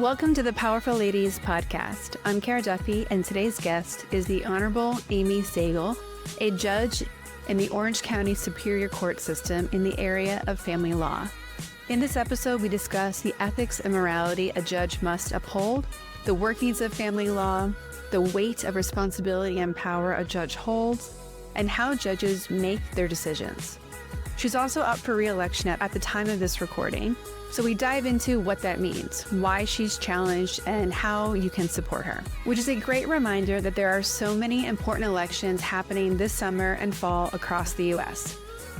Welcome to the Powerful Ladies podcast. I'm Kara Duffy, and today's guest is the Honorable Amy Sagel, a judge in the Orange County Superior Court system in the area of family law. In this episode, we discuss the ethics and morality a judge must uphold, the workings of family law, the weight of responsibility and power a judge holds, and how judges make their decisions. She's also up for reelection at the time of this recording, so we dive into what that means, why she's challenged, and how you can support her. Which is a great reminder that there are so many important elections happening this summer and fall across the U.S.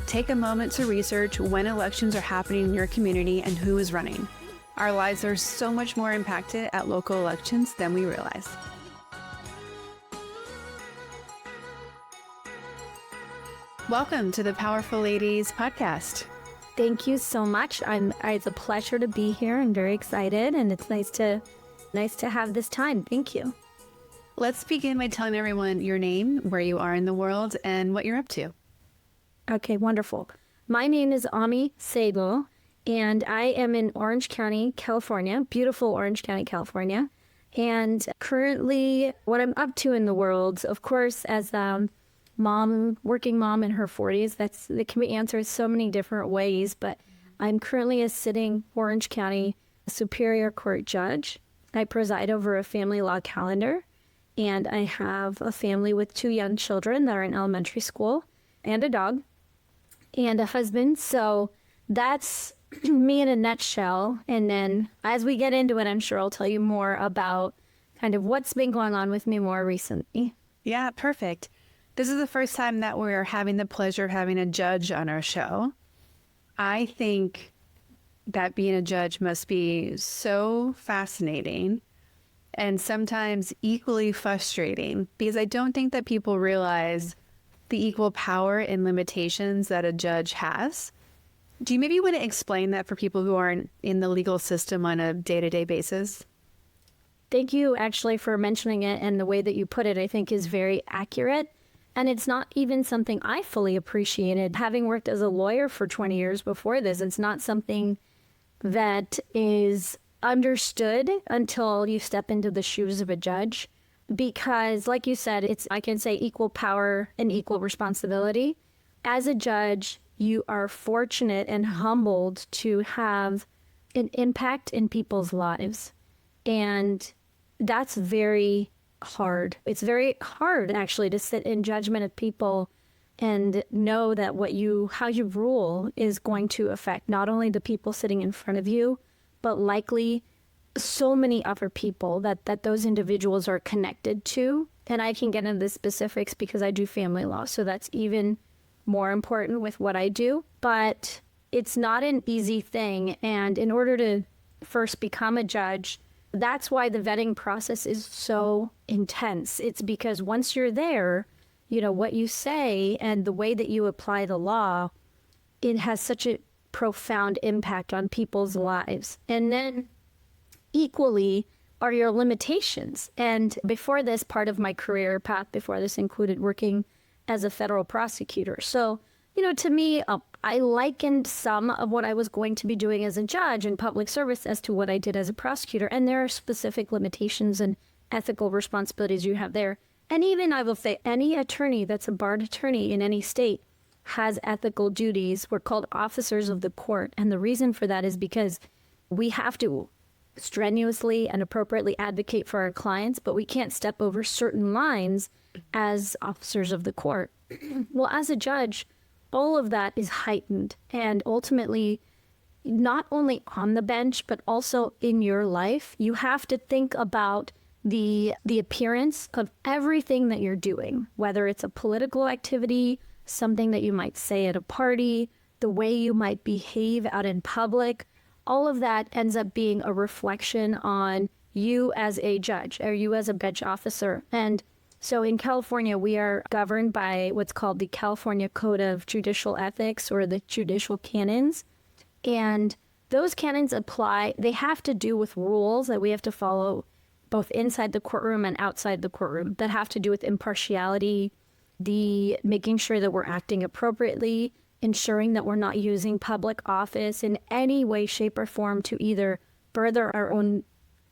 Take a moment to research when elections are happening in your community and who is running. Our lives are so much more impacted at local elections than we realize. Welcome to the Powerful Ladies podcast. Thank you so much. It's a pleasure to be here. I'm very excited, and it's nice to have this time. Thank you. Let's begin by telling everyone your name, where you are in the world, and what you're up to. Okay, wonderful. My name is Amy Sagel, and I am in Orange County, California, beautiful Orange County, California. And currently, what I'm up to in the world, of course, as working mom in her 40s, that can be answered so many different ways, but I'm currently a sitting Orange County Superior Court judge. I preside over a family law calendar, and I have a family with 2 young children that are in elementary school, and a dog, and a husband. So that's me in a nutshell. And then as we get into it, I'm sure I'll tell you more about kind of what's been going on with me more recently. Yeah, perfect. This is the first time that we're having the pleasure of having a judge on our show. I think that being a judge must be so fascinating and sometimes equally frustrating, because I don't think that people realize the equal power and limitations that a judge has. Do you maybe want to explain that for people who aren't in the legal system on a day-to-day basis? Thank you actually for mentioning it, and the way that you put it, I think, is very accurate. And it's not even something I fully appreciated. Having worked as a lawyer for 20 years before this, it's not something that is understood until you step into the shoes of a judge. Because like you said, I can say equal power and equal responsibility. As a judge, you are fortunate and humbled to have an impact in people's lives. And that's very hard. It's very hard actually to sit in judgment of people and know that how you rule is going to affect not only the people sitting in front of you, but likely so many other people that those individuals are connected to. And I can get into the specifics because I do family law, so that's even more important with what I do. But it's not an easy thing. And in order to first become a judge, that's why the vetting process is so intense. It's because once you're there, what you say and the way that you apply the law, it has such a profound impact on people's lives. And then equally are your limitations. And before this, part of my career path before this included working as a federal prosecutor. So, to me, I likened some of what I was going to be doing as a judge in public service as to what I did as a prosecutor. And there are specific limitations and ethical responsibilities you have there. And even I will say any attorney that's a barred attorney in any state has ethical duties. We're called officers of the court. And the reason for that is because we have to strenuously and appropriately advocate for our clients, but we can't step over certain lines as officers of the court. Well, as a judge, all of that is heightened, and ultimately, not only on the bench, but also in your life, you have to think about the appearance of everything that you're doing, whether it's a political activity, something that you might say at a party, the way you might behave out in public. All of that ends up being a reflection on you as a judge or you as a bench officer. And so in California, we are governed by what's called the California Code of Judicial Ethics, or the judicial canons. And those canons apply, they have to do with rules that we have to follow both inside the courtroom and outside the courtroom that have to do with impartiality, the making sure that we're acting appropriately, ensuring that we're not using public office in any way, shape, or form to either further our own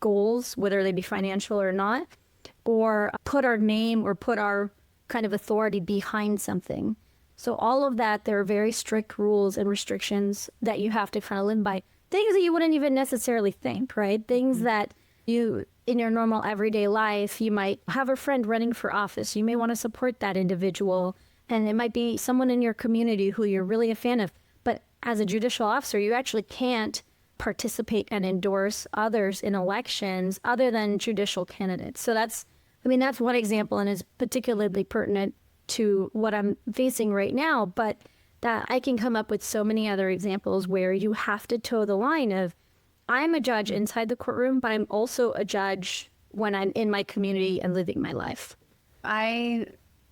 goals, whether they be financial or not, or put our name or put our kind of authority behind something. So all of that, there are very strict rules and restrictions that you have to kind of live by. Things that you wouldn't even necessarily think, right? Things that you, in your normal everyday life, you might have a friend running for office. You may want to support that individual. And it might be someone in your community who you're really a fan of. But as a judicial officer, you actually can't participate and endorse others in elections other than judicial candidates. So that's one example, and is particularly pertinent to what I'm facing right now. But that I can come up with so many other examples where you have to toe the line of, I'm a judge inside the courtroom, but I'm also a judge when I'm in my community and living my life. I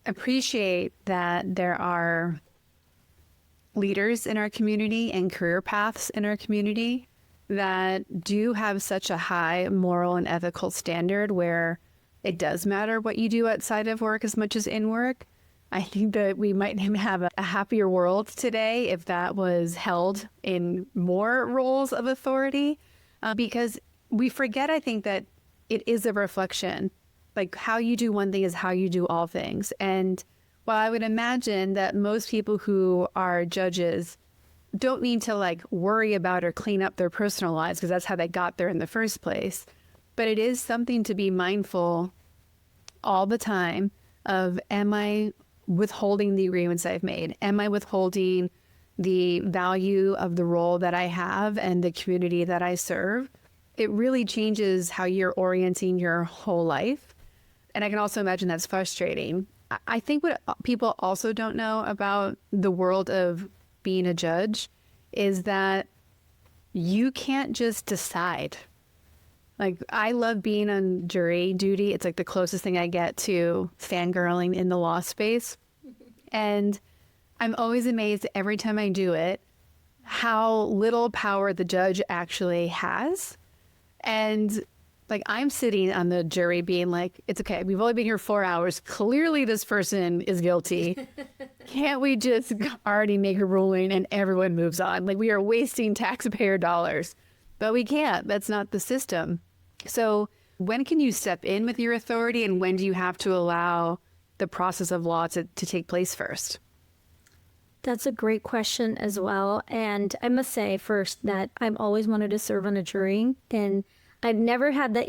appreciate that there are leaders in our community and career paths in our community that do have such a high moral and ethical standard where it does matter what you do outside of work as much as in work. I think that we might have a happier world today if that was held in more roles of authority, because we forget, I think, that it is a reflection. Like, how you do one thing is how you do all things. And while I would imagine that most people who are judges don't need to worry about or clean up their personal lives because that's how they got there in the first place, but it is something to be mindful all the time of, am I withholding the agreements I've made? Am I withholding the value of the role that I have and the community that I serve? It really changes how you're orienting your whole life. And I can also imagine that's frustrating. I think what people also don't know about the world of being a judge is that you can't just decide. I love being on jury duty. It's the closest thing I get to fangirling in the law space. And I'm always amazed every time I do it, how little power the judge actually has. And I'm sitting on the jury being it's okay. We've only been here 4 hours. Clearly this person is guilty. Can't we just already make a ruling and everyone moves on? We are wasting taxpayer dollars, but we can't. That's not the system. So when can you step in with your authority, and when do you have to allow the process of law to take place first? That's a great question as well. And I must say first that I've always wanted to serve on a jury, and I've never had that,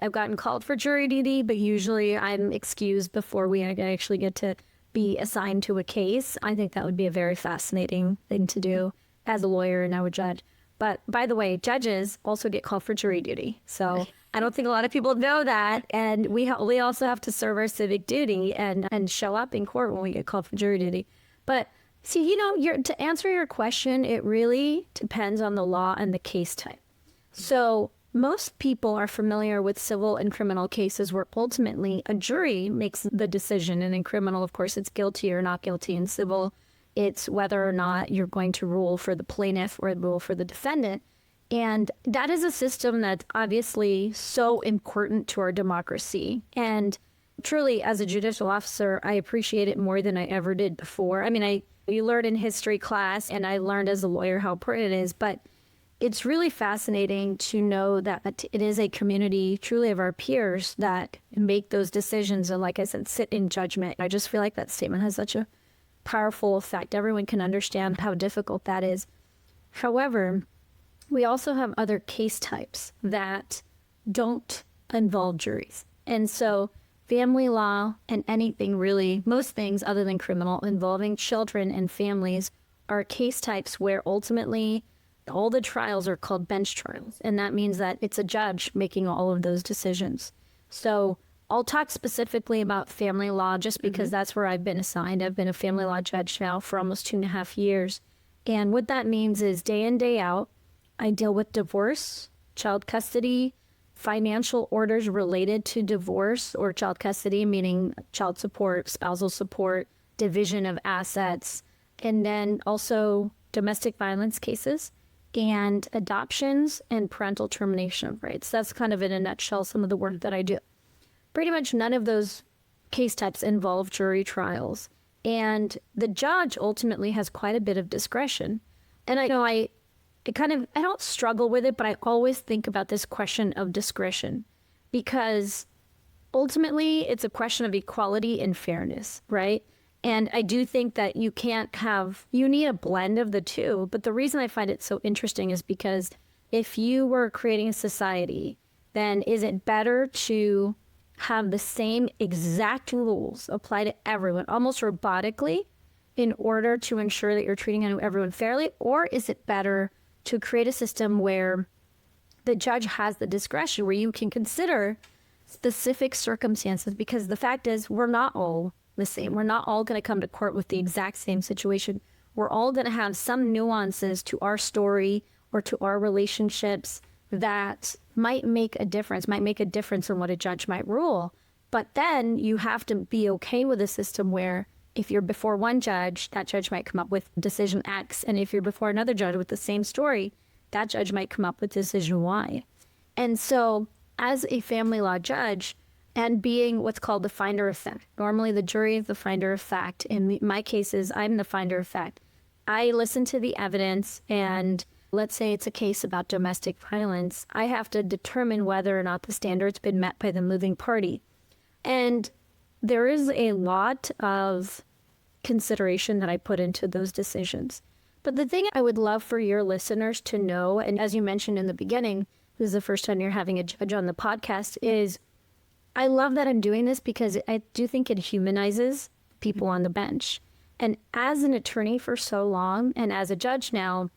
I've gotten called for jury duty, but usually I'm excused before we actually get to be assigned to a case. I think that would be a very fascinating thing to do as a lawyer and now a judge. But by the way, judges also get called for jury duty. So I don't think a lot of people know that. And we also have to serve our civic duty and show up in court when we get called for jury duty. But see, to answer your question, it really depends on the law and the case type. So most people are familiar with civil and criminal cases where ultimately a jury makes the decision. And in criminal, of course, it's guilty or not guilty. In civil, it's whether or not you're going to rule for the plaintiff or rule for the defendant. And that is a system that's obviously so important to our democracy. And truly, as a judicial officer, I appreciate it more than I ever did before. You learn in history class, and I learned as a lawyer how important it is, but it's really fascinating to know that it is a community truly of our peers that make those decisions and, like I said, sit in judgment. I just feel like that statement has such a powerful effect. Everyone can understand how difficult that is. However, we also have other case types that don't involve juries. And so family law and anything really, most things other than criminal involving children and families are case types where ultimately all the trials are called bench trials. And that means that it's a judge making all of those decisions. So I'll talk specifically about family law just because that's where I've been assigned. I've been a family law judge now for almost 2.5 years. And what that means is day in, day out, I deal with divorce, child custody, financial orders related to divorce or child custody, meaning child support, spousal support, division of assets, and then also domestic violence cases and adoptions and parental termination of rights. That's kind of in a nutshell some of the work that I do. Pretty much none of those case types involve jury trials. And the judge ultimately has quite a bit of discretion. And I know I don't struggle with it, but I always think about this question of discretion, because ultimately it's a question of equality and fairness, right? And I do think that you need a blend of the two. But the reason I find it so interesting is because if you were creating a society, then is it better to have the same exact rules apply to everyone, almost robotically, in order to ensure that you're treating everyone fairly? Or is it better to create a system where the judge has the discretion, where you can consider specific circumstances? Because the fact is, we're not all the same. We're not all going to come to court with the exact same situation. We're all going to have some nuances to our story or to our relationships that might make a difference in what a judge might rule. But then you have to be okay with a system where if you're before one judge, that judge might come up with decision X. And if you're before another judge with the same story, that judge might come up with decision Y. And so as a family law judge, and being what's called the finder of fact, normally the jury is the finder of fact. In my cases, I'm the finder of fact. I listen to the evidence, and let's say it's a case about domestic violence. I have to determine whether or not the standard's been met by the moving party. And there is a lot of consideration that I put into those decisions. But the thing I would love for your listeners to know, and as you mentioned in the beginning, this is the first time you're having a judge on the podcast, is I love that I'm doing this because I do think it humanizes people on the bench. And as an attorney for so long, and as a judge now,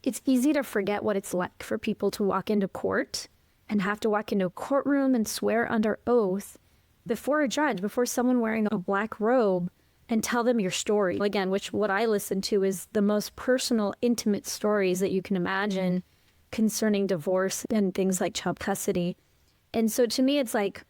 it's easy to forget what it's like for people to walk into court and have to walk into a courtroom and swear under oath before a judge, before someone wearing a black robe, and tell them your story. Again, which what I listen to is the most personal, intimate stories that you can imagine concerning divorce and things like child custody. And so to me, it's like,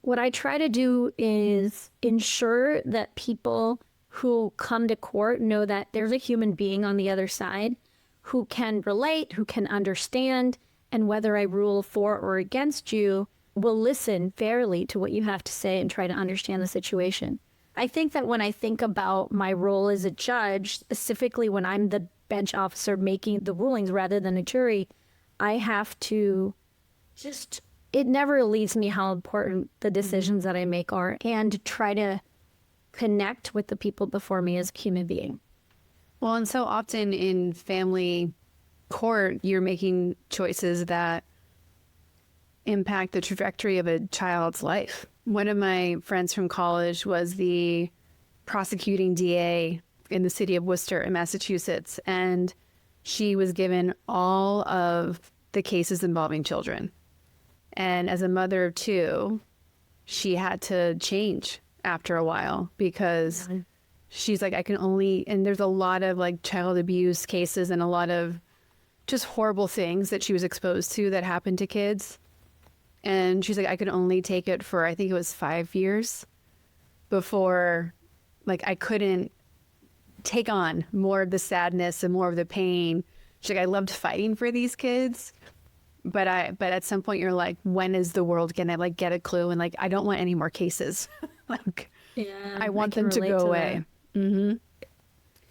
what I try to do is ensure that people who come to court know that there's a human being on the other side who can relate, who can understand, and whether I rule for or against you, will listen fairly to what you have to say and try to understand the situation. I think that when I think about my role as a judge, specifically when I'm the bench officer making the rulings rather than a jury, I have to it never leaves me how important the decisions that I make are, and try to connect with the people before me as a human being. Well, and so often in family court, you're making choices that impact the trajectory of a child's life. One of my friends from college was the prosecuting DA in the city of Worcester in Massachusetts, and she was given all of the cases involving children. And as a mother of two, she had to change after a while because she's like, and there's a lot of like child abuse cases and a lot of just horrible things that she was exposed to that happened to kids. And she's like, I could only take it for, I think it was 5 years before, like, I couldn't take on more of the sadness and more of the pain. She's like, I loved fighting for these kids. But at some point you're like, when is the world gonna like get a clue? And like, I don't want any more cases. Like, I want them to go away. Mm-hmm.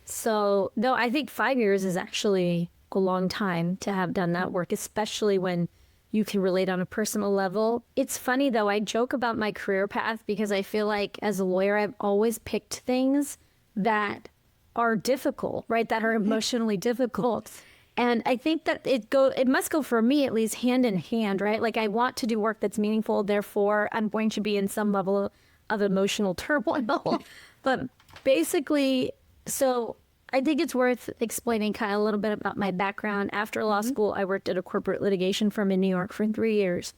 So no, I think 5 years is actually a long time to have done that work, especially when you can relate on a personal level. It's funny though, I joke about my career path because I feel like as a lawyer, I've always picked things that are difficult, right? That are emotionally difficult. And I think that it must go, for me at least, hand in hand, right? Like, I want to do work that's meaningful, therefore I'm going to be in some level of emotional turmoil. But basically, so I think it's worth explaining kind of a little bit about my background. After law school, I worked at a corporate litigation firm in New York for 3 years.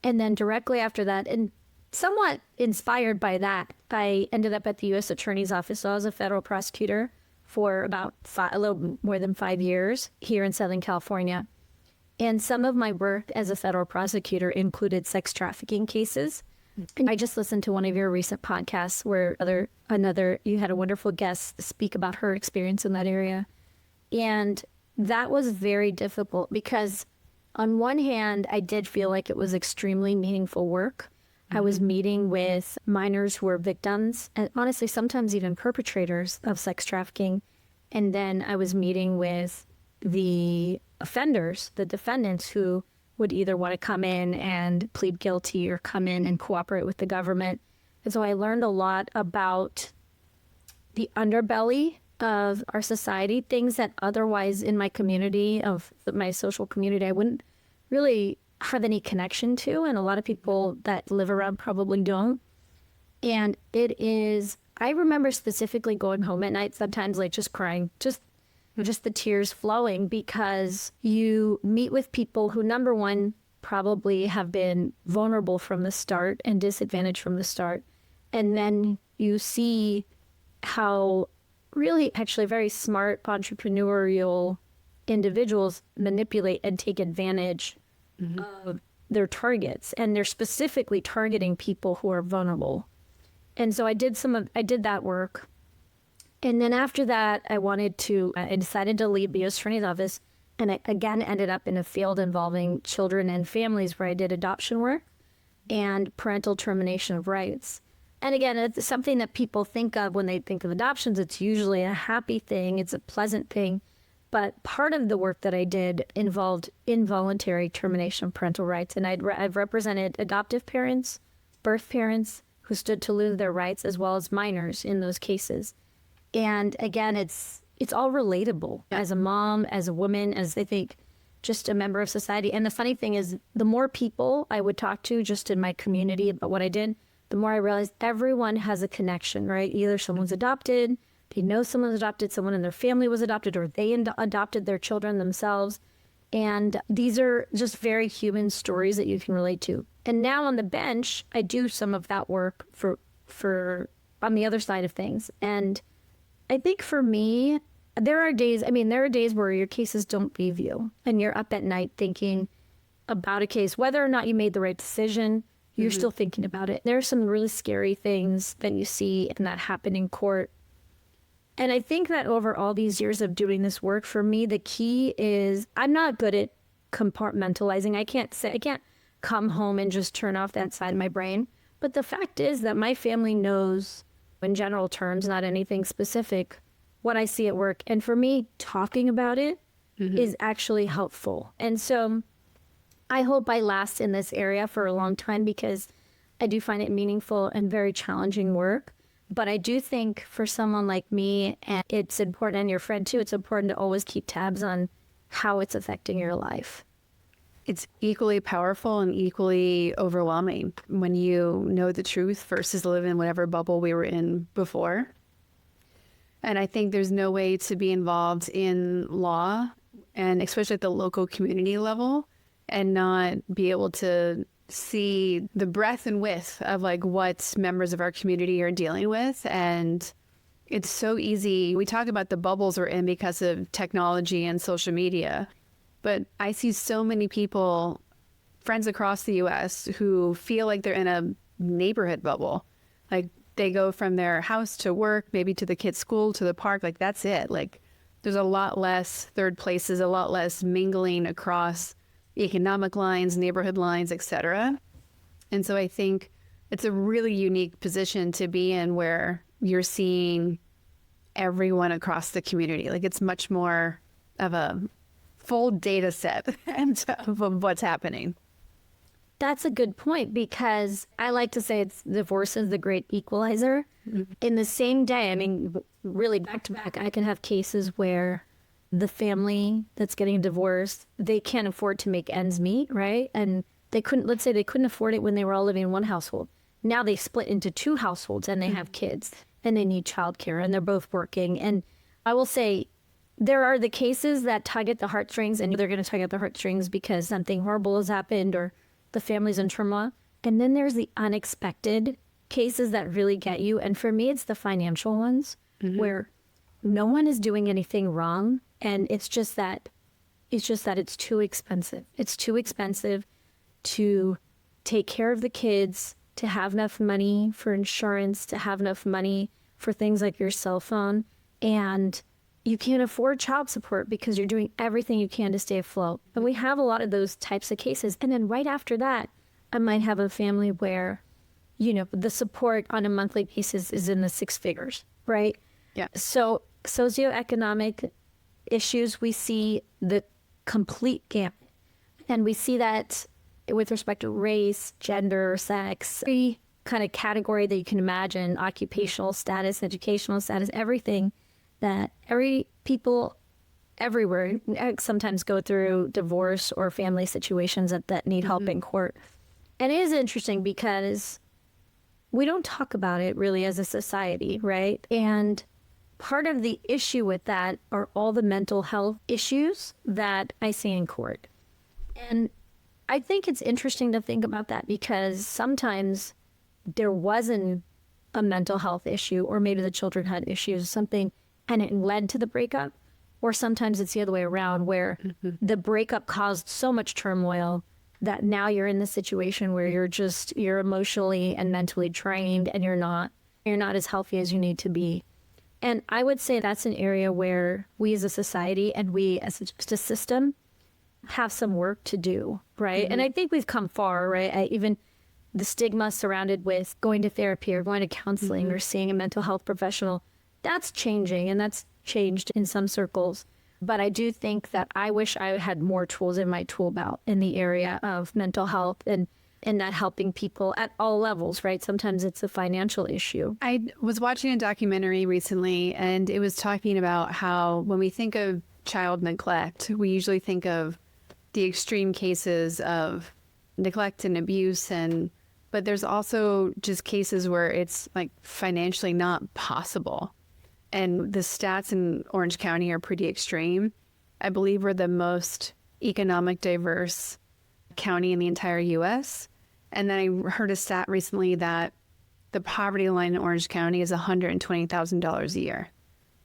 And then directly after that, and somewhat inspired by that, I ended up at the U.S. Attorney's Office. So I was a federal prosecutor for about a little more than 5 years here in Southern California. And some of my work as a federal prosecutor included sex trafficking cases. And I just listened to one of your recent podcasts where you had a wonderful guest speak about her experience in that area. And that was very difficult because on one hand, I did feel like it was extremely meaningful work. I was meeting with minors who were victims, and honestly, sometimes even perpetrators of sex trafficking. And then I was meeting with the offenders, the defendants who would either want to come in and plead guilty or come in and cooperate with the government. And so I learned a lot about the underbelly of our society, things that otherwise in my community, of my social community, I wouldn't really have any connection to. And a lot of people that live around probably don't. And it is, I remember specifically going home at night, sometimes like just crying, just the tears flowing, because you meet with people who, number one, probably have been vulnerable from the start and disadvantaged from the start. And then you see how really actually very smart entrepreneurial individuals manipulate and take advantage of their targets. And they're specifically targeting people who are vulnerable. And so I did that work. And then after that, I decided to leave the U.S. Attorney's Office, and I again ended up in a field involving children and families where I did adoption work and parental termination of rights. And again, it's something that people think of when they think of adoptions. It's usually a happy thing. It's a pleasant thing. But part of the work that I did involved involuntary termination of parental rights. And I've represented adoptive parents, birth parents who stood to lose their rights, as well as minors in those cases. And again, it's all relatable as a mom, as a woman, as I think just a member of society. And the funny thing is, the more people I would talk to just in my community about what I did, the more I realized everyone has a connection, right? Either someone's adopted, they know someone's adopted, someone in their family was adopted, or they adopted their children themselves. And these are just very human stories that you can relate to. And now on the bench, I do some of that work for on the other side of things. And I think for me, there are days where your cases don't leave you and you're up at night thinking about a case, whether or not you made the right decision, you're still thinking about it. There are some really scary things that you see and that happen in court. And I think that over all these years of doing this work, for me, the key is I'm not good at compartmentalizing. I can't come home and just turn off that side of my brain. But the fact is that my family knows, in general terms, not anything specific, what I see at work. And for me, talking about it is actually helpful. And so I hope I last in this area for a long time, because I do find it meaningful and very challenging work. But I do think for someone like me, and it's important, and your friend too, it's important to always keep tabs on how it's affecting your life. It's equally powerful and equally overwhelming when you know the truth versus live in whatever bubble we were in before. And I think there's no way to be involved in law, and especially at the local community level, and not be able to see the breadth and width of like what members of our community are dealing with. And it's so easy. We talk about the bubbles we're in because of technology and social media. But I see so many people, friends across the U.S., who feel like they're in a neighborhood bubble. Like they go from their house to work, maybe to the kids' school, to the park. Like that's it. Like there's a lot less third places, a lot less mingling across economic lines, neighborhood lines, etc. And so I think it's a really unique position to be in, where you're seeing everyone across the community. Like it's much more of a full data set of what's happening. That's a good point, because I like to say it's divorce is the great equalizer. In the same day, I mean, really back to back, I can have cases where the family that's getting divorced, they can't afford to make ends meet, right? And let's say they couldn't afford it when they were all living in one household. Now they split into two households and they have kids and they need childcare and they're both working. And I will say, there are the cases that tug at the heartstrings, and they're going to tug at the heartstrings because something horrible has happened or the family's in turmoil. And then there's the unexpected cases that really get you. And for me, it's the financial ones where no one is doing anything wrong. And it's just that it's too expensive. It's too expensive to take care of the kids, to have enough money for insurance, to have enough money for things like your cell phone. And you can't afford child support because you're doing everything you can to stay afloat. And we have a lot of those types of cases. And then right after that, I might have a family where, the support on a monthly basis is in the six figures, right? Yeah. So socioeconomic issues, we see the complete gamut. And we see that with respect to race, gender, sex, every kind of category that you can imagine, occupational status, educational status, everything, that every people everywhere sometimes go through divorce or family situations that need help in court. And it is interesting because we don't talk about it really as a society, right? And part of the issue with that are all the mental health issues that I see in court. And I think it's interesting to think about that because sometimes there wasn't a mental health issue, or maybe the children had issues, something, and it led to the breakup. Or sometimes it's the other way around, where the breakup caused so much turmoil that now you're in the situation where you're emotionally and mentally drained, and you're not as healthy as you need to be. And I would say that's an area where we as a society and we as a system have some work to do, right? And I think we've come far, right? Even the stigma surrounded with going to therapy or going to counseling or seeing a mental health professional, that's changing, and that's changed in some circles. But I do think that I wish I had more tools in my tool belt in the area of mental health and not helping people at all levels, right? Sometimes it's a financial issue. I was watching a documentary recently, and it was talking about how when we think of child neglect, we usually think of the extreme cases of neglect and abuse, but there's also just cases where it's like financially not possible. And the stats in Orange County are pretty extreme. I believe we're the most economic diverse county in the entire U.S. And then I heard a stat recently that the poverty line in Orange County is $120,000 a year,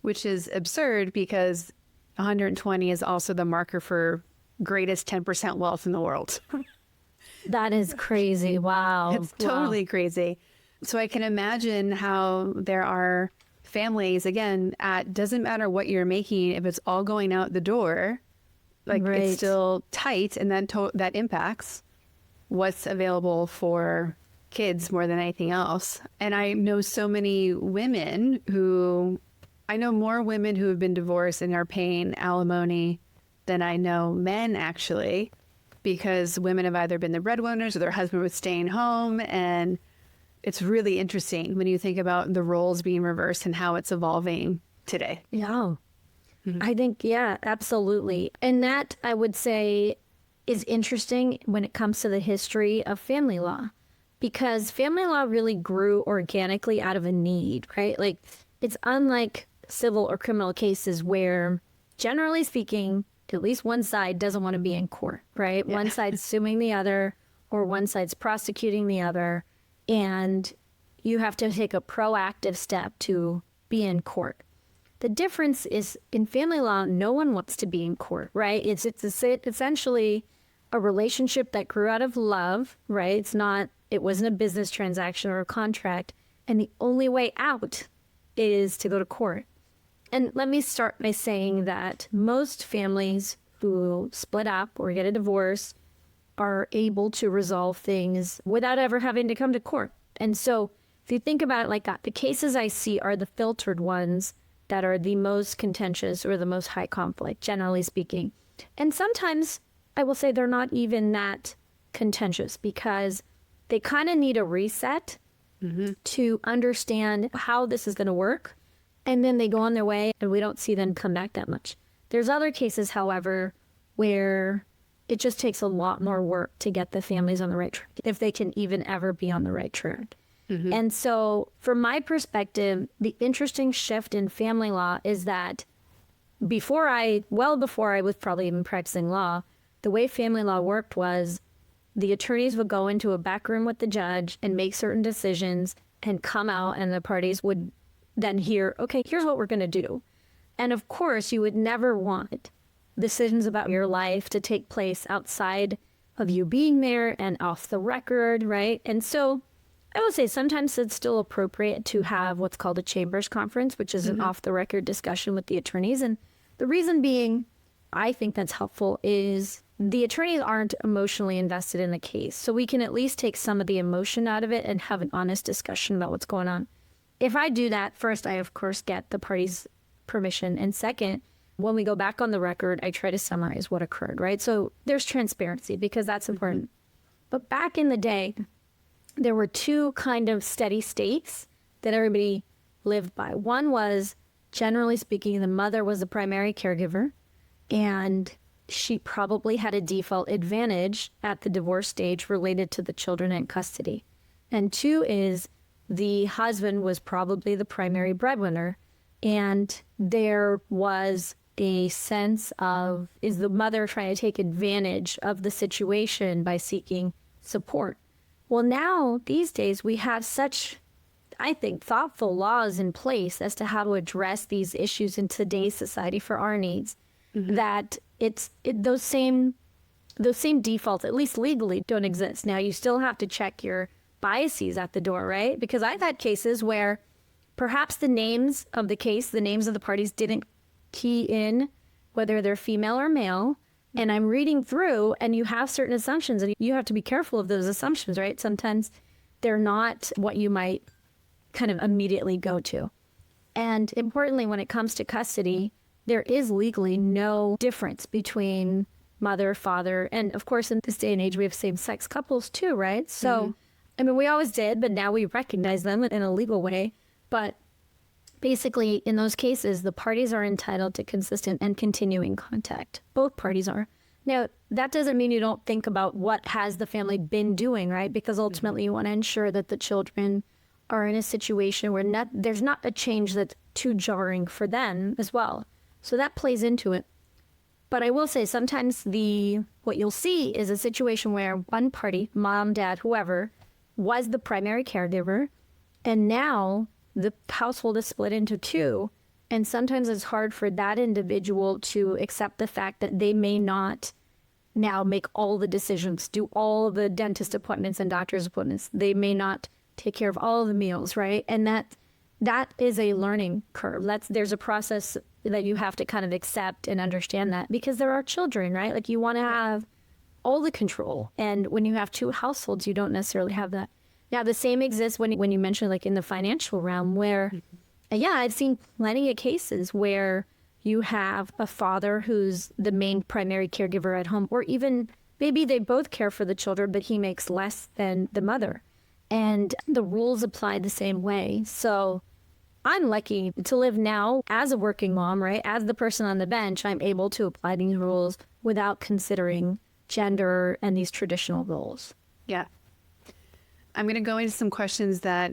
which is absurd because 120 is also the marker for greatest 10% wealth in the world. That is crazy. Wow. It's totally crazy. So I can imagine how there are families, again, doesn't matter what you're making, if it's all going out the door, like it's still tight, and that impacts what's available for kids more than anything else. And I know more women who have been divorced and are paying alimony than I know men, actually, because women have either been the breadwinners or their husband was staying home. And it's really interesting when you think about the roles being reversed and how it's evolving today. Yeah. I think, yeah, absolutely. And that, I would say, is interesting when it comes to the history of family law, because family law really grew organically out of a need, right? Like, it's unlike civil or criminal cases where, generally speaking, at least one side doesn't want to be in court, right? Yeah. One side's suing the other, or one side's prosecuting the other. And you have to take a proactive step to be in court. The difference is in family law, no one wants to be in court, right? It's essentially a relationship that grew out of love, right? It wasn't a business transaction or a contract. And the only way out is to go to court. And let me start by saying that most families who split up or get a divorce are able to resolve things without ever having to come to court. And so if you think about it like that, the cases I see are the filtered ones that are the most contentious or the most high conflict, generally speaking. And sometimes I will say they're not even that contentious because they kind of need a reset to understand how this is going to work. And then they go on their way and we don't see them come back that much. There's other cases, however, where it just takes a lot more work to get the families on the right track, if they can even ever be on the right track. And so from my perspective, the interesting shift in family law is that before I was probably even practicing law, the way family law worked was the attorneys would go into a back room with the judge and make certain decisions and come out, and the parties would then hear, okay, here's what we're going to do. And of course, you would never want decisions about your life to take place outside of you being there and off the record, right? And so I will say sometimes it's still appropriate to have what's called a chambers conference, which is an off the record discussion with the attorneys. And the reason being, I think that's helpful, is the attorneys aren't emotionally invested in the case. So we can at least take some of the emotion out of it and have an honest discussion about what's going on. If I do that, first, I of course get the parties' permission. And second, When we go back on the record, I try to summarize what occurred, right? So there's transparency because that's important. But back in the day, there were two kind of steady states that everybody lived by. One was, generally speaking, the mother was the primary caregiver, and she probably had a default advantage at the divorce stage related to the children in custody. And two is the husband was probably the primary breadwinner, and there was a sense of, is the mother trying to take advantage of the situation by seeking support? Well, now, these days, we have such, I think, thoughtful laws in place as to how to address these issues in today's society for our needs, that those same defaults, at least legally, don't exist. Now, you still have to check your biases at the door, right? Because I've had cases where perhaps the names of the case, the names of the parties didn't key in whether they're female or male. And I'm reading through, and you have certain assumptions, and you have to be careful of those assumptions, right? Sometimes they're not what you might kind of immediately go to. And importantly, when it comes to custody, there is legally no difference between mother, father, and of course, in this day and age, we have same-sex couples too, right? So, I mean, we always did, but now we recognize them in a legal way. But basically, in those cases, the parties are entitled to consistent and continuing contact. Both parties are. Now, that doesn't mean you don't think about what has the family been doing, right? Because ultimately, you want to ensure that the children are in a situation where there's not a change that's too jarring for them as well. So that plays into it. But I will say sometimes what you'll see is a situation where one party, mom, dad, whoever, was the primary caregiver, and now the household is split into two. And sometimes it's hard for that individual to accept the fact that they may not now make all the decisions, do all the dentist appointments and doctor's appointments. They may not take care of all of the meals, right? And that is a learning curve. There's a process that you have to kind of accept and understand that, because there are children, right? Like, you want to have all the control. And when you have two households, you don't necessarily have that. Now, the same exists when you mentioned, like, in the financial realm where, yeah, I've seen plenty of cases where you have a father who's the main primary caregiver at home, or even maybe they both care for the children, but he makes less than the mother. And the rules apply the same way. So I'm lucky to live now as a working mom, right? As the person on the bench, I'm able to apply these rules without considering gender and these traditional roles. Yeah. I'm going to go into some questions that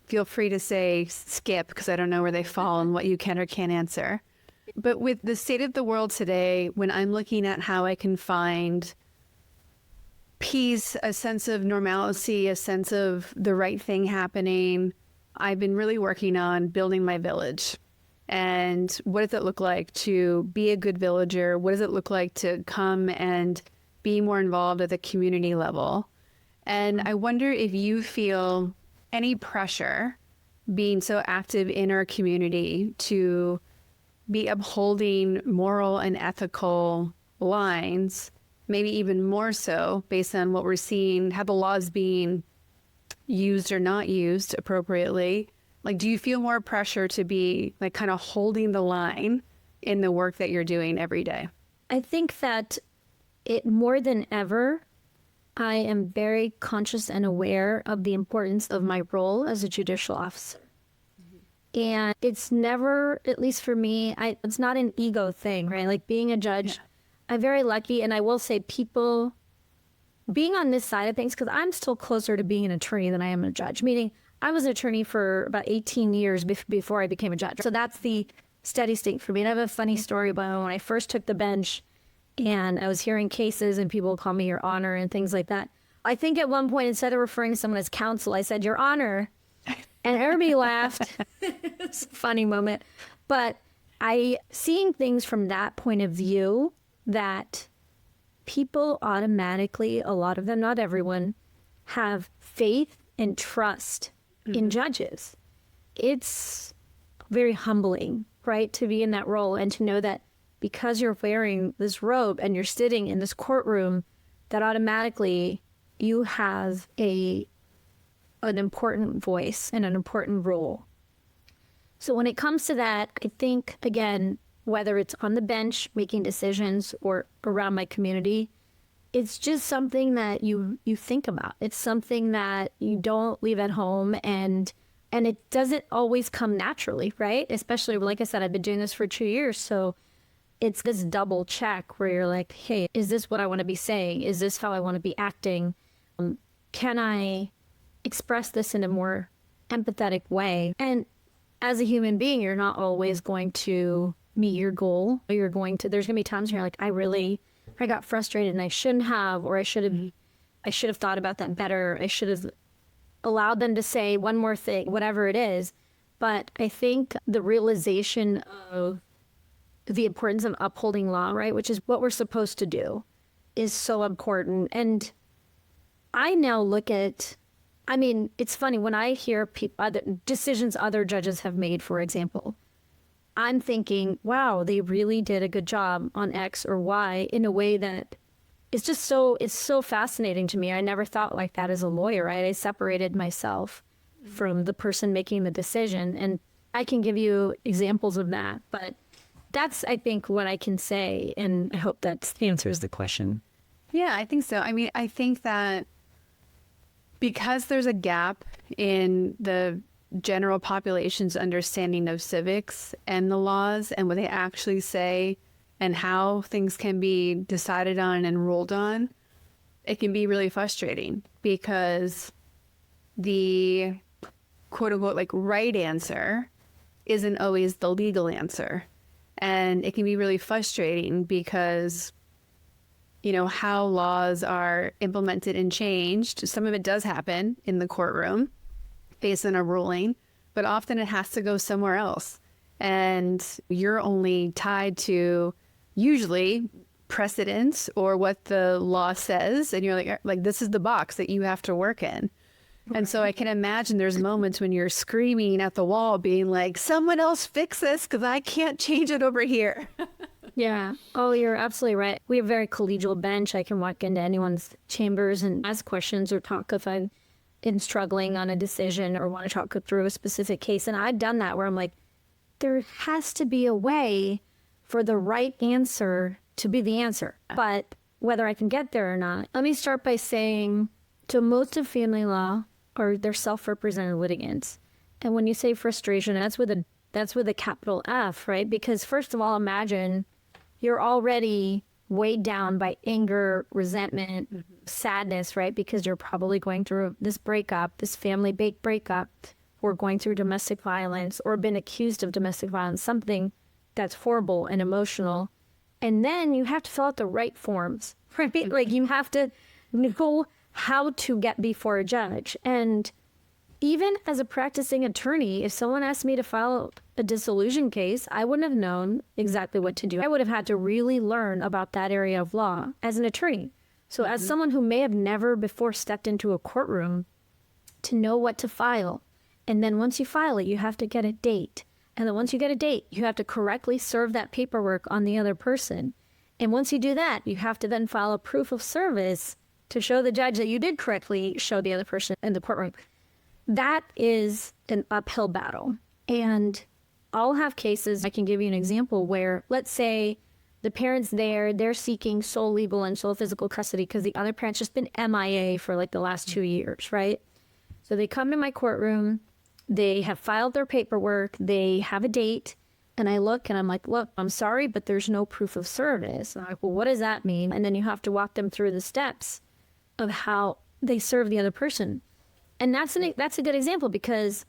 feel free to say skip, because I don't know where they fall and what you can or can't answer. But with the state of the world today, when I'm looking at how I can find peace, a sense of normalcy, a sense of the right thing happening, I've been really working on building my village. And what does it look like to be a good villager? What does it look like to come and be more involved at the community level? And I wonder if you feel any pressure being so active in our community to be upholding moral and ethical lines, maybe even more so based on what we're seeing, how the laws being used or not used appropriately. Like, do you feel more pressure to be like kind of holding the line in the work that you're doing every day? I think that it more than ever, I am very conscious and aware of the importance of my role as a judicial officer. And it's never, at least for me, it's not an ego thing, right? Like, being a judge, I'm very lucky. And I will say, people being on this side of things, because I'm still closer to being an attorney than I am a judge, meaning I was an attorney for about 18 years before I became a judge. So that's the steady state for me. And I have a funny story about when I first took the bench and I was hearing cases and people call me Your Honor and things like that. I think at one point, instead of referring to someone as counsel, I said, Your Honor. And everybody laughed. It's a funny moment. But seeing things from that point of view, that people automatically, a lot of them, not everyone, have faith and trust in judges. It's very humbling, right, to be in that role and to know that because you're wearing this robe and you're sitting in this courtroom, that automatically you have an important voice and an important role. So when it comes to that, I think, again, whether it's on the bench making decisions or around my community, it's just something that you think about. It's something that you don't leave at home, and it doesn't always come naturally, right? Especially, like I said, I've been doing this for 2 years, so it's this double check where you're like, hey, is this what I want to be saying? Is this how I want to be acting? Can I express this in a more empathetic way? And as a human being, you're not always going to meet your goal. There's going to be times where you're like, I got frustrated and I shouldn't have, or I should have thought about that better. I should have allowed them to say one more thing, whatever it is. But I think the realization of the importance of upholding law, right, which is what we're supposed to do, is so important. And I now look at, it's funny when I hear other decisions other judges have made, for example, I'm thinking, wow, they really did a good job on X or Y in a way that it's so fascinating to me. I never thought like that as a lawyer, right? I separated myself from the person making the decision. And I can give you examples of that, but that's, I think, what I can say. And I hope that answers the question. Yeah, I think so. I think that because there's a gap in the general population's understanding of civics and the laws and what they actually say and how things can be decided on and ruled on, it can be really frustrating because the quote unquote like right answer isn't always the legal answer. And it can be really frustrating because, how laws are implemented and changed. Some of it does happen in the courtroom based on a ruling, but often it has to go somewhere else. And you're only tied to usually precedents or what the law says. And you're like, this is the box that you have to work in. And so I can imagine there's moments when you're screaming at the wall being like, someone else fix this because I can't change it over here. Yeah. Oh, you're absolutely right. We have a very collegial bench. I can walk into anyone's chambers and ask questions or talk if I'm struggling on a decision or want to talk through a specific case. And I've done that where I'm like, there has to be a way for the right answer to be the answer. But whether I can get there or not, let me start by saying to most of family law or their self-represented litigants. And when you say frustration, that's with a capital F, right? Because first of all, imagine you're already weighed down by anger, resentment, sadness, right? Because you're probably going through this breakup, this family breakup, or going through domestic violence or been accused of domestic violence, something that's horrible and emotional. And then you have to fill out the right forms, right? Like you have to know how to get before a judge. And even as a practicing attorney, if someone asked me to file a dissolution case, I wouldn't have known exactly what to do. I would have had to really learn about that area of law as an attorney. So as someone who may have never before stepped into a courtroom, to know what to file. And then once you file it, you have to get a date. And then once you get a date, you have to correctly serve that paperwork on the other person. And once you do that, you have to then file a proof of service to show the judge that you did correctly show the other person in the courtroom. That is an uphill battle. And I'll have cases, I can give you an example where, let's say the parent's there, they're seeking sole legal and sole physical custody because the other parent's just been MIA for like the last 2 years, right? So they come to my courtroom, they have filed their paperwork, they have a date, and I look and I'm like, look, I'm sorry, but there's no proof of service. And I'm like, well, what does that mean? And then you have to walk them through the steps of how they serve the other person. And that's a good example because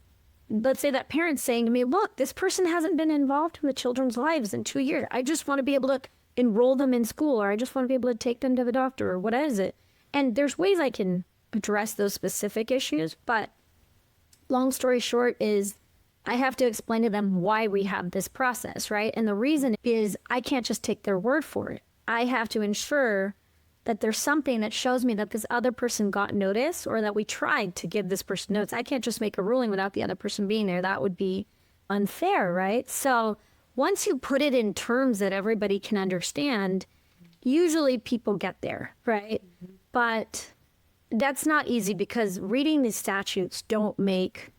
let's say that parent's saying to me, look, this person hasn't been involved in the children's lives in 2 years. I just want to be able to enroll them in school, or I just want to be able to take them to the doctor, or what is it? And there's ways I can address those specific issues, but long story short is I have to explain to them why we have this process, right? And the reason is I can't just take their word for it. I have to ensure that there's something that shows me that this other person got notice or that we tried to give this person notice. I can't just make a ruling without the other person being there. That would be unfair, right? So once you put it in terms that everybody can understand, usually people get there, right? But that's not easy because reading these statutes don't make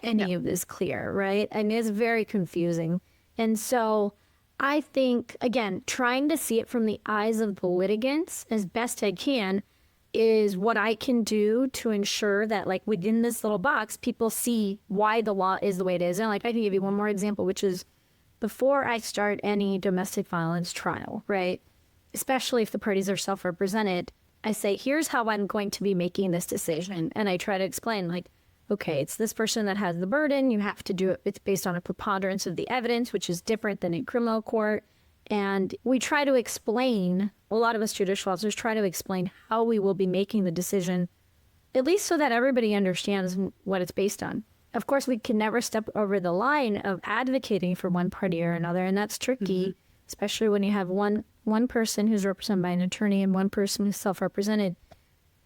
any of this clear, right? And it's very confusing. And so I think, again, trying to see it from the eyes of the litigants as best I can is what I can do to ensure that, like, within this little box, people see why the law is the way it is. And, like, I can give you one more example, which is before I start any domestic violence trial, right, especially if the parties are self-represented, I say, here's how I'm going to be making this decision. And I try to explain, like, okay, it's this person that has the burden. You have to do it. It's based on a preponderance of the evidence, which is different than in criminal court. And we try to explain, a lot of us judicial officers try to explain how we will be making the decision, at least so that everybody understands what it's based on. Of course, we can never step over the line of advocating for one party or another. And that's tricky, especially when you have one person who's represented by an attorney and one person who's self-represented.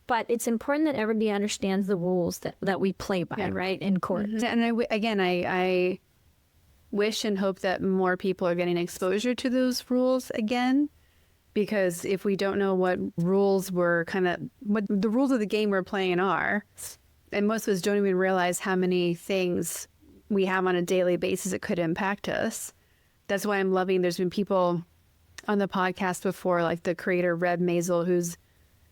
But it's important that everybody understands the rules that we play by, right, in court. And I wish and hope that more people are getting exposure to those rules again, because if we don't know what rules what the rules of the game we're playing are, and most of us don't even realize how many things we have on a daily basis that could impact us. That's why I'm loving, there's been people on the podcast before, like the creator, Reb Maisel, who's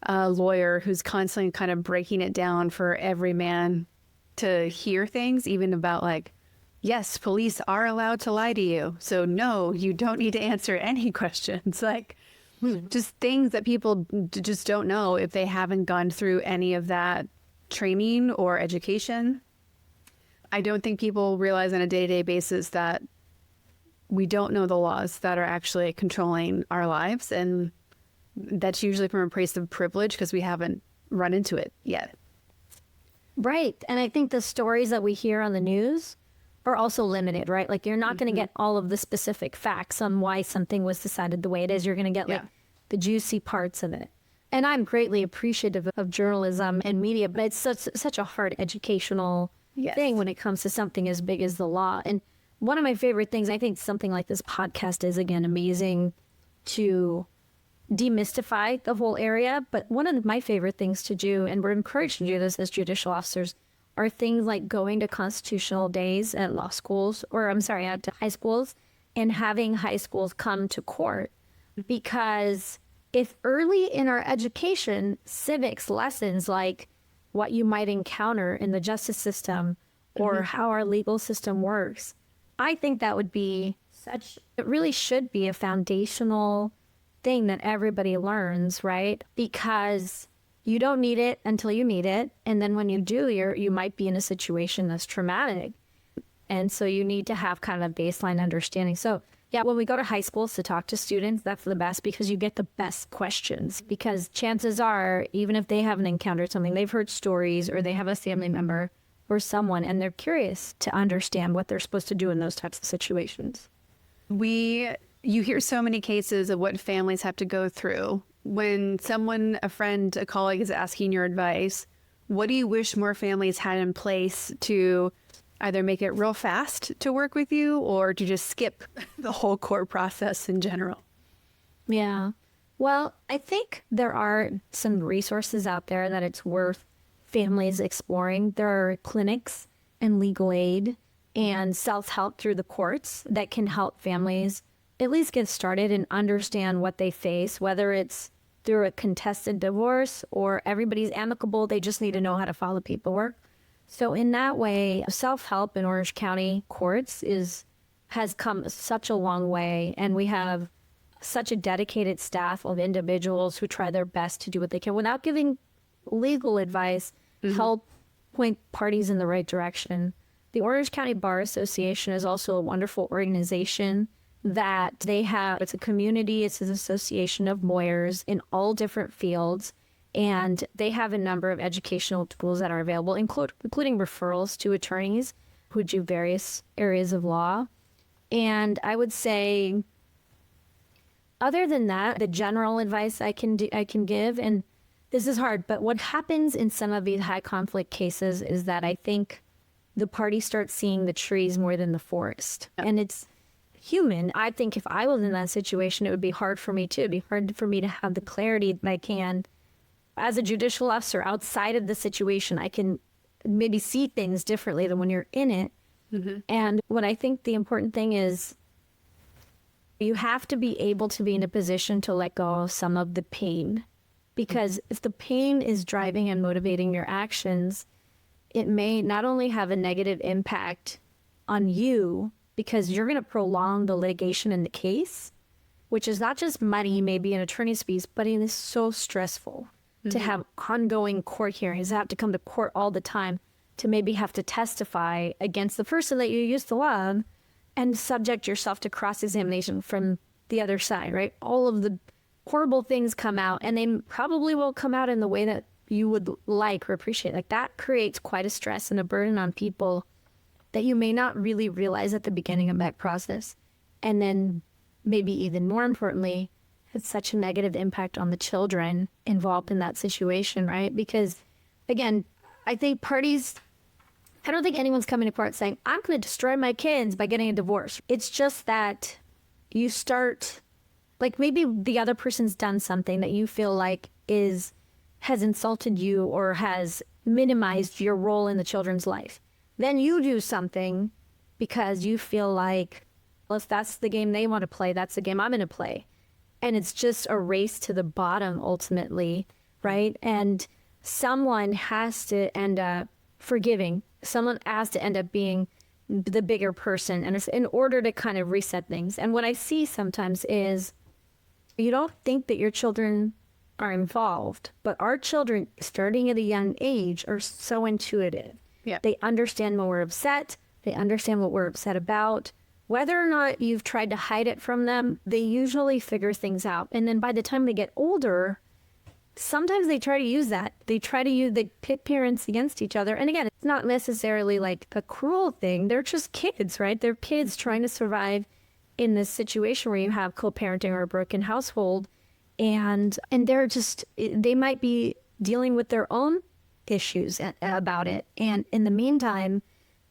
a lawyer who's constantly kind of breaking it down for every man to hear things, even about like, yes, police are allowed to lie to you. So no, you don't need to answer any questions. Like just things that people just don't know if they haven't gone through any of that training or education. I don't think people realize on a day-to-day basis that we don't know the laws that are actually controlling our lives. And that's usually from a place of privilege because we haven't run into it yet. Right. And I think the stories that we hear on the news are also limited, right? Like you're not going to get all of the specific facts on why something was decided the way it is. You're going to get like the juicy parts of it. And I'm greatly appreciative of journalism and media, but it's such a hard educational thing when it comes to something as big as the law. And one of my favorite things, I think something like this podcast is, again, amazing to demystify the whole area. But one of my favorite things to do, and we're encouraged to do this as judicial officers, are things like going to constitutional days at law schools, or I'm sorry, at high schools, and having high schools come to court. Because if early in our education, civics lessons like what you might encounter in the justice system or how our legal system works, I think that would be it really should be a foundational thing that everybody learns, right? Because you don't need it until you need it. And then when you do, you might be in a situation that's traumatic. And so you need to have kind of a baseline understanding. So yeah, when we go to high schools to talk to students, that's the best because you get the best questions. Because chances are, even if they haven't encountered something, they've heard stories or they have a family member or someone, and they're curious to understand what they're supposed to do in those types of situations. You hear so many cases of what families have to go through. When someone, a friend, a colleague is asking your advice, what do you wish more families had in place to either make it real fast to work with you or to just skip the whole court process in general? Yeah. Well, I think there are some resources out there that it's worth families exploring. There are clinics and legal aid and self-help through the courts that can help families at least get started and understand what they face, whether it's through a contested divorce or everybody's amicable, they just need to know how to file the paperwork. So in that way, self-help in Orange County courts has come such a long way, and we have such a dedicated staff of individuals who try their best to do what they can without giving legal advice, help point parties in the right direction. The Orange County Bar Association is also a wonderful organization that they have. It's a community, it's an association of lawyers in all different fields, and they have a number of educational tools that are available, including referrals to attorneys who do various areas of law. And I would say, other than that, the general advice I can give, and this is hard, but what happens in some of these high conflict cases is that I think the party starts seeing the trees more than the forest. And it's human. I think if I was in that situation, it would be hard for me too. It'd be hard for me to have the clarity that I can. As a judicial officer outside of the situation, I can maybe see things differently than when you're in it. And what I think the important thing is, You have to be able to be in a position to let go of some of the pain, because if the pain is driving and motivating your actions, it may not only have a negative impact on you because you're going to prolong the litigation in the case, which is not just money, maybe an attorney's fees, but it is so stressful to have ongoing court hearings, to have to come to court all the time, to maybe have to testify against the person that you used to love and subject yourself to cross-examination from the other side, right? All of the horrible things come out, and they probably won't come out in the way that you would like or appreciate. Like, that creates quite a stress and a burden on people that you may not really realize at the beginning of that process. And then maybe even more importantly, it's such a negative impact on the children involved in that situation, right? Because again, I don't think anyone's coming to court saying, I'm going to destroy my kids by getting a divorce. It's just that you start, like, maybe the other person's done something that you feel like has insulted you or has minimized your role in the children's life. Then you do something because you feel like, well, if that's the game they want to play, that's the game I'm going to play. And it's just a race to the bottom ultimately, right? And someone has to end up forgiving. Someone has to end up being the bigger person, and it's in order to kind of reset things. And what I see sometimes is you don't think that your children are involved, but our children, starting at a young age, are so intuitive. Yeah. They understand when we're upset. They understand what we're upset about. Whether or not you've tried to hide it from them, they usually figure things out. And then by the time they get older, sometimes they try to use that. They pit parents against each other. And again, it's not necessarily like a cruel thing. They're just kids, right? They're kids trying to survive in this situation where you have co-parenting or a broken household. And they might be dealing with their own issues about it. And in the meantime,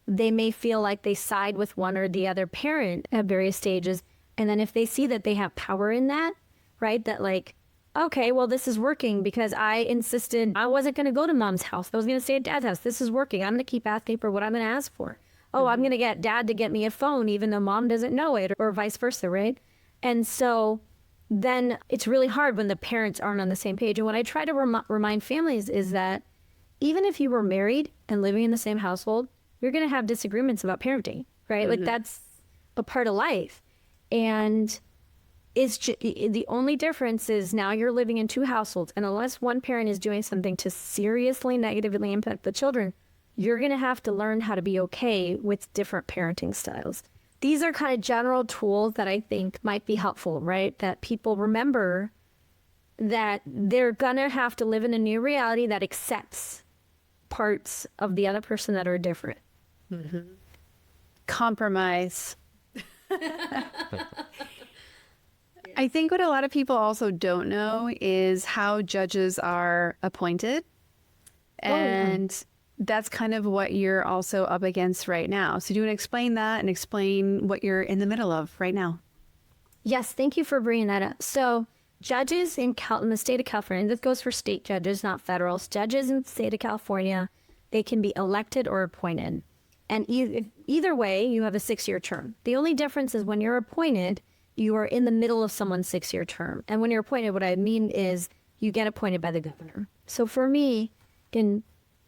they may feel like they side with one or the other parent at various stages. And then if they see that they have power in that, right, that like, okay, well, this is working because I insisted I wasn't going to go to mom's house. I was going to stay at dad's house. This is working. I'm going to keep asking for what I'm going to ask for. Oh, I'm going to get dad to get me a phone even though mom doesn't know it, or vice versa, right? And so then it's really hard when the parents aren't on the same page. And what I try to remind families is that even if you were married and living in the same household, you're going to have disagreements about parenting, right? Like, that's a part of life. And the only difference is now you're living in two households. And unless one parent is doing something to seriously negatively impact the children, you're going to have to learn how to be okay with different parenting styles. These are kind of general tools that I think might be helpful, right? That people remember that they're going to have to live in a new reality that accepts parts of the other person that are different. Compromise. I think what a lot of people also don't know is how judges are appointed. And that's kind of what you're also up against right now. So do you want to explain that and explain what you're in the middle of right now? Yes, thank you for bringing that up. So judges in the state of California, this goes for state judges, not federal. Judges in the state of California, they can be elected or appointed. And either way, you have a 6-year term. The only difference is when you're appointed, you are in the middle of someone's 6-year term. And when you're appointed, what I mean is you get appointed by the governor. So for me,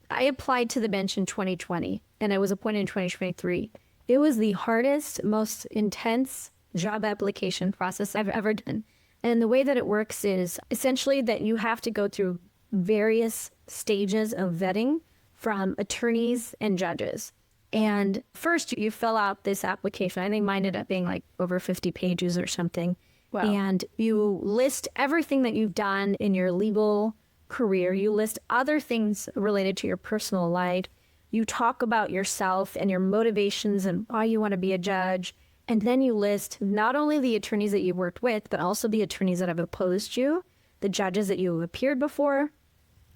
I applied to the bench in 2020 and I was appointed in 2023. It was the hardest, most intense job application process I've ever done. And the way that it works is essentially that you have to go through various stages of vetting from attorneys and judges. And first you fill out this application. I think mine ended up being like over 50 pages or something. Wow. And you list everything that you've done in your legal career. You list other things related to your personal life. You talk about yourself and your motivations and why you want to be a judge. And then you list not only the attorneys that you've worked with, but also the attorneys that have opposed you, the judges that you have appeared before.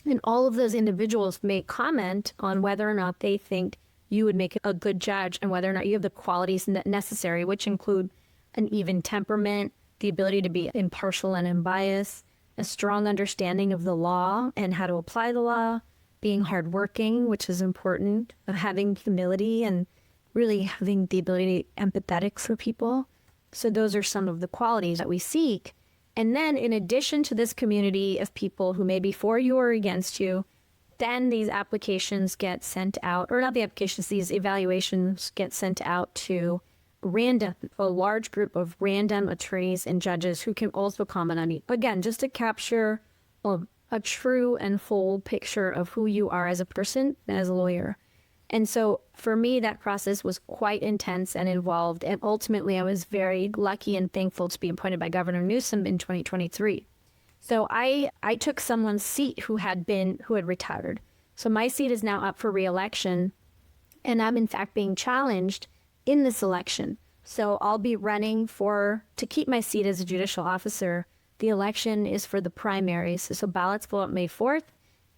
And all of those individuals may comment on whether or not they think you would make a good judge and whether or not you have the qualities necessary, which include an even temperament, the ability to be impartial and unbiased, a strong understanding of the law and how to apply the law, being hardworking, which is important, having humility and really having the ability to be empathetic for people, So those are some of the qualities that we seek. And then in addition to this community of people who may be for you or against you, then these applications get sent out, or not the applications, these evaluations get sent out to a large group of random attorneys and judges who can also comment on it. Again, just to capture a true and full picture of who you are as a person and as a lawyer. And so for me, that process was quite intense and involved. And ultimately, I was very lucky and thankful to be appointed by Governor Newsom in 2023. So I took someone's seat who had retired. So my seat is now up for reelection, and I'm in fact being challenged in this election. So I'll be running to keep my seat as a judicial officer. The election is for the primaries. So ballots go up May 4th,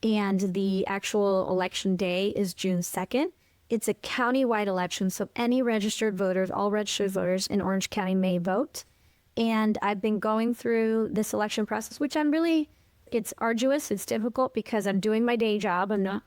and the actual election day is June 2nd. It's a county-wide election, so any registered voters, all registered voters in Orange County may vote. And I've been going through this election process, which it's arduous, it's difficult because I'm doing my day job. I'm not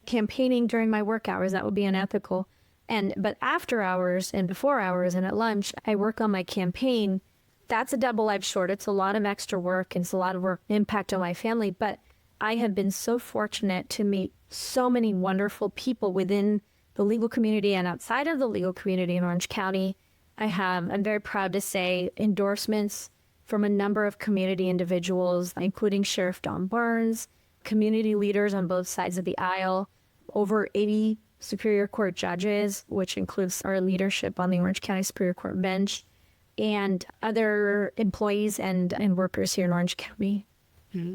campaigning during my work hours. That would be unethical. But after hours and before hours and at lunch, I work on my campaign. That's a double-edged sword. It's a lot of extra work, and it's a lot of work impact on my family. But I have been so fortunate to meet so many wonderful people within the legal community and outside of the legal community in Orange County. I'm very proud to say, endorsements from a number of community individuals, including Sheriff Don Barnes, community leaders on both sides of the aisle, over 80 Superior Court judges, which includes our leadership on the Orange County Superior Court bench, and other employees and workers here in Orange County. Mm-hmm.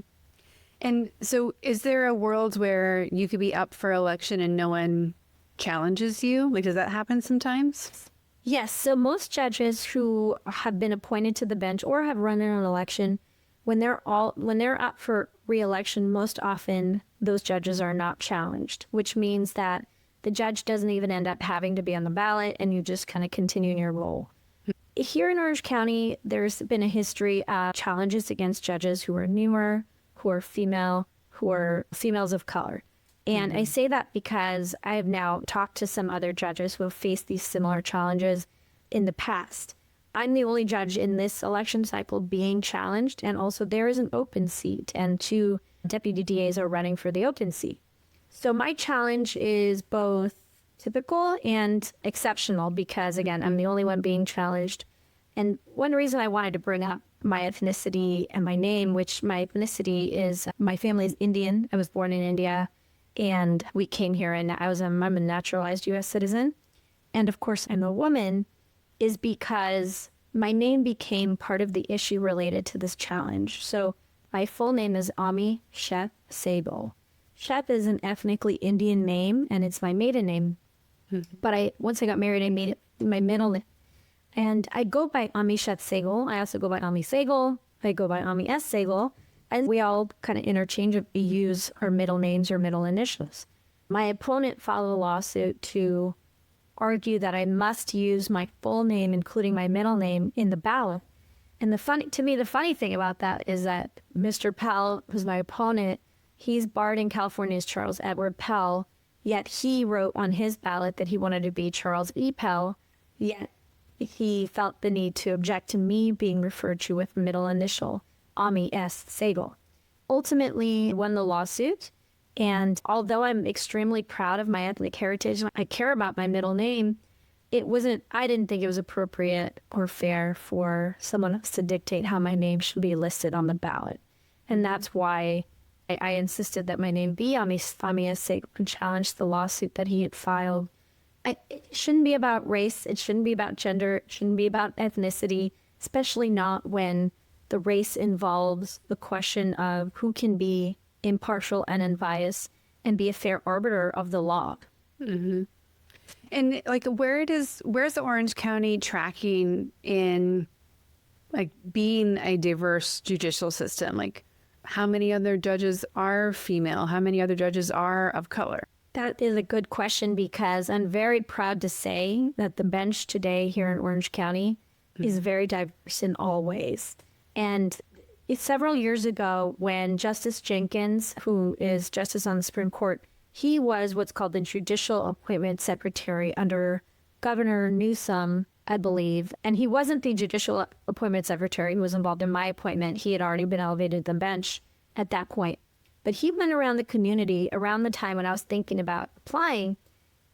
And so is there a world where you could be up for election and no one challenges you? Like, does that happen sometimes? Yes. So most judges who have been appointed to the bench or have run in an election, when they're up for re-election, most often those judges are not challenged, which means that the judge doesn't even end up having to be on the ballot, and you just kind of continue in your role. Here in Orange County, there's been a history of challenges against judges who are newer, who are female, who are females of color. And I say that because I have now talked to some other judges who have faced these similar challenges in the past. I'm the only judge in this election cycle being challenged, and also there is an open seat, and 2 deputy DAs are running for the open seat. So my challenge is both typical and exceptional because, again, I'm the only one being challenged. And one reason I wanted to bring up my ethnicity and my name, which my ethnicity is, my family is Indian. I was born in India, and we came here, and I'm a naturalized U.S. citizen. And of course, I'm a woman, is because my name became part of the issue related to this challenge. So my full name is Ami Sheth Sagel. Sheth is an ethnically Indian name, and it's my maiden name. But once I got married, I made it my middle name. And I go by Ami Sheth Sagel. I also go by Ami Sagel. I go by Ami S. Sagel. And we all kind of interchangeably use our middle names or middle initials. My opponent filed a lawsuit to argue that I must use my full name, including my middle name, in the ballot. And the funny thing about that is that Mr. Pell, who's my opponent, he's barred in California as Charles Edward Pell, yet he wrote on his ballot that he wanted to be Charles E. Pell, yet he felt the need to object to me being referred to with middle initial, Ami S. Sagel. Ultimately, won the lawsuit, and although I'm extremely proud of my ethnic heritage, I care about my middle name, I didn't think it was appropriate or fair for someone else to dictate how my name should be listed on the ballot. And that's why I insisted that my name be Ami S. Sagel and challenged the lawsuit that he had filed. It shouldn't be about race. It shouldn't be about gender. It shouldn't be about ethnicity, especially not when the race involves the question of who can be impartial and unbiased and be a fair arbiter of the law. Mm-hmm. And like, where's the Orange County tracking in like being a diverse judicial system? Like, how many other judges are female? How many other judges are of color? That is a good question, because I'm very proud to say that the bench today here in Orange County is very diverse in all ways. And several years ago, when Justice Jenkins, who is Justice on the Supreme Court, he was what's called the Judicial Appointment Secretary under Governor Newsom I believe. And he wasn't the judicial appointment secretary. He was involved in my appointment. He had already been elevated to the bench at that point. But he went around the community around the time when I was thinking about applying,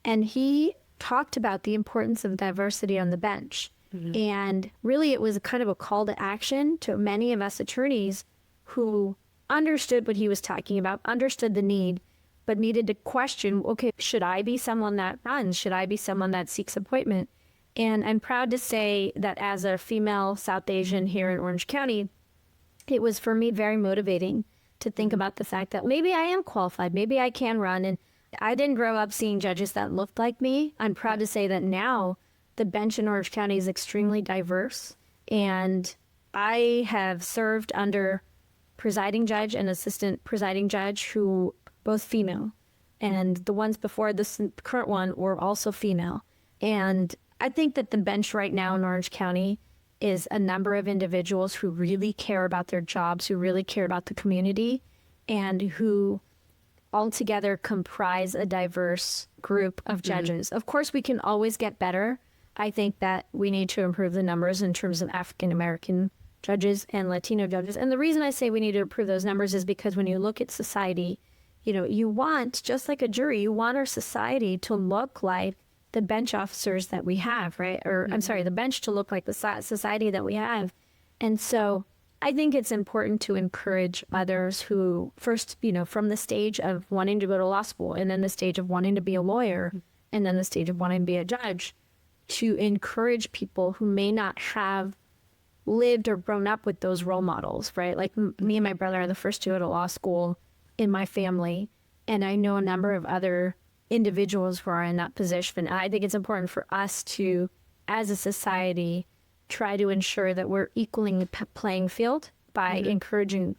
and he talked about the importance of diversity on the bench. Mm-hmm. And really, it was kind of a call to action to many of us attorneys who understood what he was talking about, understood the need, but needed to question, okay, should I be someone that runs? Should I be someone that seeks appointment? And I'm proud to say that as a female South Asian here in Orange County, it was for me very motivating to think about the fact that maybe I am qualified, maybe I can run. And I didn't grow up seeing judges that looked like me. I'm proud to say that now the bench in Orange County is extremely diverse. And I have served under presiding judge and assistant presiding judge who both female. And the ones before this current one were also female. And I think that the bench right now in Orange County is a number of individuals who really care about their jobs, who really care about the community, and who altogether comprise a diverse group of judges. Mm-hmm. Of course, we can always get better. I think that we need to improve the numbers in terms of African-American judges and Latino judges. And the reason I say we need to improve those numbers is because when you look at society, you want, just like a jury, you want our society to look like the bench officers that we have, right? Or I'm sorry, the bench to look like the society that we have. And so I think it's important to encourage others who first, from the stage of wanting to go to law school, and then the stage of wanting to be a lawyer, and then the stage of wanting to be a judge, to encourage people who may not have lived or grown up with those role models, right? Like me and my brother are the first to go to law school in my family. And I know a number of other individuals who are in that position. And I think it's important for us to, as a society, try to ensure that we're equaling the playing field by encouraging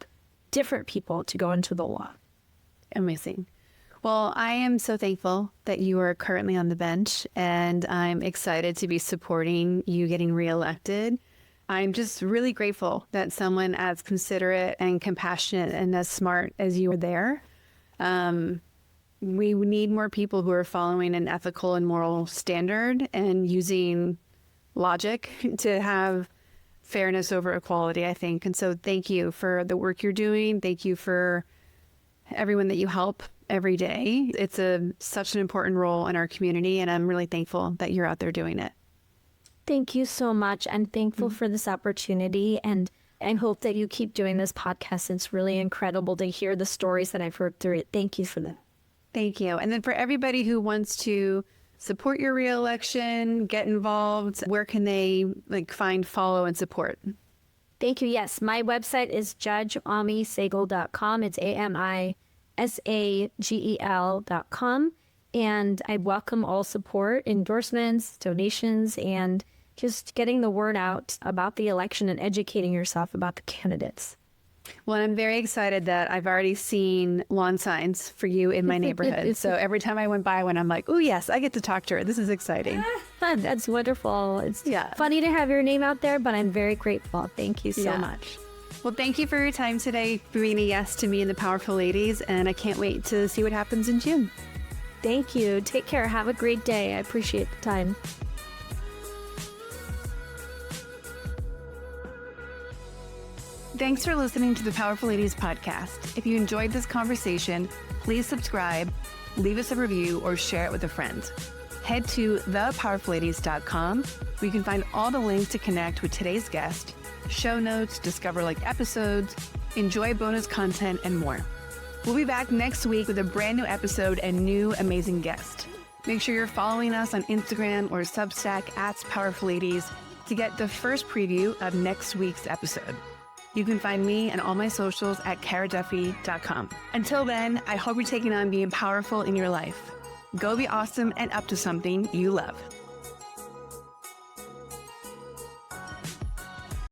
different people to go into the law. Amazing. Well, I am so thankful that you are currently on the bench, and I'm excited to be supporting you getting reelected. I'm just really grateful that someone as considerate and compassionate and as smart as you are there. We need more people who are following an ethical and moral standard and using logic to have fairness over equality, I think. And so thank you for the work you're doing. Thank you for everyone that you help every day. It's such an important role in our community, and I'm really thankful that you're out there doing it. Thank you so much. I'm thankful for this opportunity, and I hope that you keep doing this podcast. It's really incredible to hear the stories that I've heard through it. Thank you for that. Thank you. And then for everybody who wants to support your reelection, get involved, where can they find, follow, and support? Thank you. Yes, my website is judgeamisagel.com. It's AMISAGEL.com. And I welcome all support, endorsements, donations, and just getting the word out about the election and educating yourself about the candidates. Well, I'm very excited that I've already seen lawn signs for you in my neighborhood. So every time I went by one, I'm like, oh, yes, I get to talk to her. This is exciting. That's wonderful. It's funny to have your name out there, but I'm very grateful. Thank you so much. Well, thank you for your time today, for being a yes to me and the Powerful Ladies. And I can't wait to see what happens in June. Thank you. Take care. Have a great day. I appreciate the time. Thanks for listening to the Powerful Ladies podcast. If you enjoyed this conversation, please subscribe, leave us a review, or share it with a friend. Head to thepowerfulladies.com where you can find all the links to connect with today's guest, show notes, discover episodes, enjoy bonus content, and more. We'll be back next week with a brand new episode and new amazing guest. Make sure you're following us on Instagram or Substack @PowerfulLadies to get the first preview of next week's episode. You can find me and all my socials at karaduffy.com. Until then, I hope you're taking on being powerful in your life. Go be awesome and up to something you love.